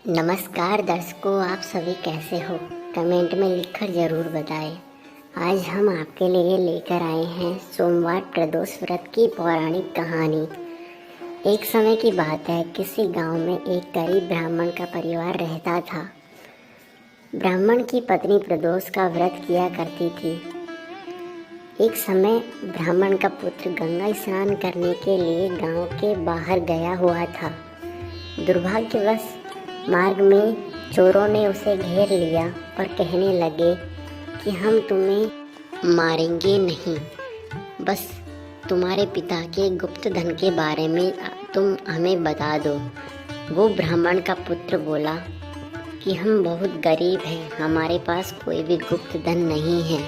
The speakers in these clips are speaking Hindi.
नमस्कार दर्शकों, आप सभी कैसे हो? कमेंट में लिखकर ज़रूर बताएं। आज हम आपके लिए लेकर आए हैं सोमवार प्रदोष व्रत की पौराणिक कहानी। एक समय की बात है, किसी गांव में एक गरीब ब्राह्मण का परिवार रहता था। ब्राह्मण की पत्नी प्रदोष का व्रत किया करती थी। एक समय ब्राह्मण का पुत्र गंगा स्नान करने के लिए गांव के बाहर गया हुआ था। दुर्भाग्यवश मार्ग में चोरों ने उसे घेर लिया और कहने लगे कि हम तुम्हें मारेंगे नहीं, बस तुम्हारे पिता के गुप्त धन के बारे में तुम हमें बता दो। वो ब्राह्मण का पुत्र बोला कि हम बहुत गरीब हैं, हमारे पास कोई भी गुप्त धन नहीं है।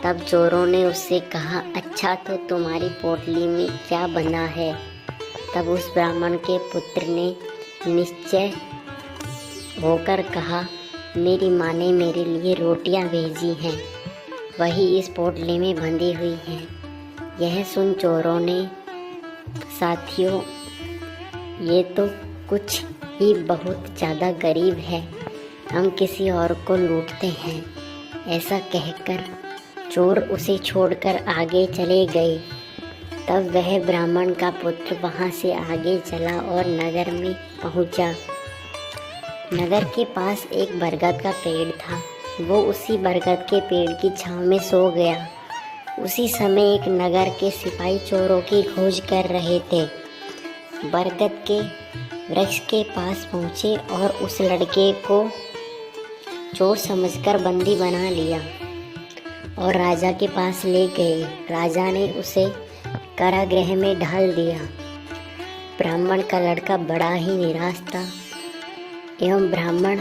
तब चोरों ने उससे कहा, अच्छा तो तुम्हारी पोटली में क्या बंधा है? तब उस ब्राह्मण के पुत्र ने निश्चय होकर कहा, मेरी माँ ने मेरे लिए रोटियां भेजी हैं, वही इस पोटली में बंधी हुई हैं। यह सुन चोरों ने, साथियों ये तो कुछ ही बहुत ज़्यादा गरीब है, हम किसी और को लूटते हैं। ऐसा कहकर चोर उसे छोड़कर आगे चले गए। तब वह ब्राह्मण का पुत्र वहाँ से आगे चला और नगर में पहुँचा। नगर के पास एक बरगद का पेड़ था। वो उसी बरगद के पेड़ की छांव में सो गया। उसी समय एक नगर के सिपाही चोरों की खोज कर रहे थे। बरगद के वृक्ष के पास पहुँचे और उस लड़के को चोर समझकर बंदी बना लिया और राजा के पास ले गए। राजा ने उसे कारागृह में डाल दिया। ब्राह्मण का लड़का बड़ा ही निराश था एवं ब्राह्मण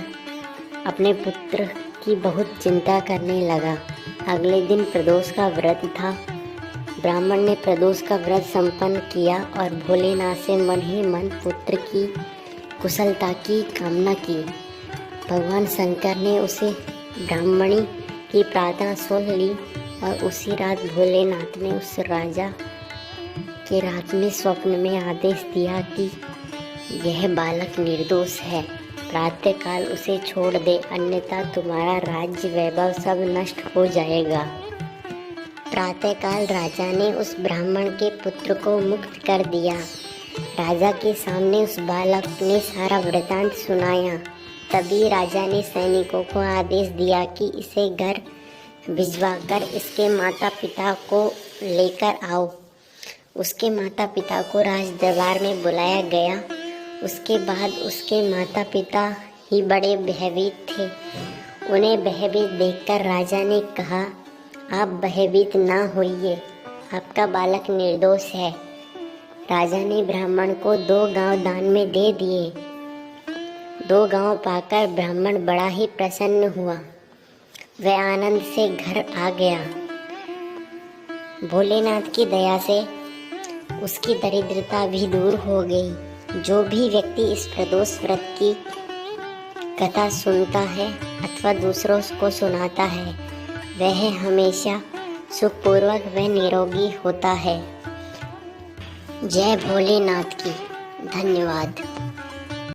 अपने पुत्र की बहुत चिंता करने लगा। अगले दिन प्रदोष का व्रत था। ब्राह्मण ने प्रदोष का व्रत संपन्न किया और भोलेनाथ से मन ही मन पुत्र की कुशलता की कामना की। भगवान शंकर ने उसे ब्राह्मणी की प्रार्थना सुन ली और उसी रात भोलेनाथ ने उस राजा के रात में स्वप्न में आदेश दिया कि यह बालक निर्दोष है, प्रातःकाल उसे छोड़ दे, अन्यथा तुम्हारा राज्य वैभव सब नष्ट हो जाएगा। प्रातःकाल राजा ने उस ब्राह्मण के पुत्र को मुक्त कर दिया। राजा के सामने उस बालक ने सारा वृतांत सुनाया। तभी राजा ने सैनिकों को आदेश दिया कि इसे घर भिजवाकर इसके माता पिता को लेकर आओ। उसके माता पिता को राज दरबार में बुलाया गया। उसके बाद उसके माता पिता ही बड़े भयभीत थे। उन्हें भयभीत देखकर राजा ने कहा, आप भयभीत ना होइए, आपका बालक निर्दोष है। राजा ने ब्राह्मण को 2 गांव दान में दे दिए। 2 गांव पाकर ब्राह्मण बड़ा ही प्रसन्न हुआ। वह आनंद से घर आ गया। भोलेनाथ की दया से उसकी दरिद्रता भी दूर हो गई। जो भी व्यक्ति इस प्रदोष व्रत की कथा सुनता है अथवा दूसरों को सुनाता है, वह हमेशा सुखपूर्वक व निरोगी होता है। जय भोलेनाथ की। धन्यवाद।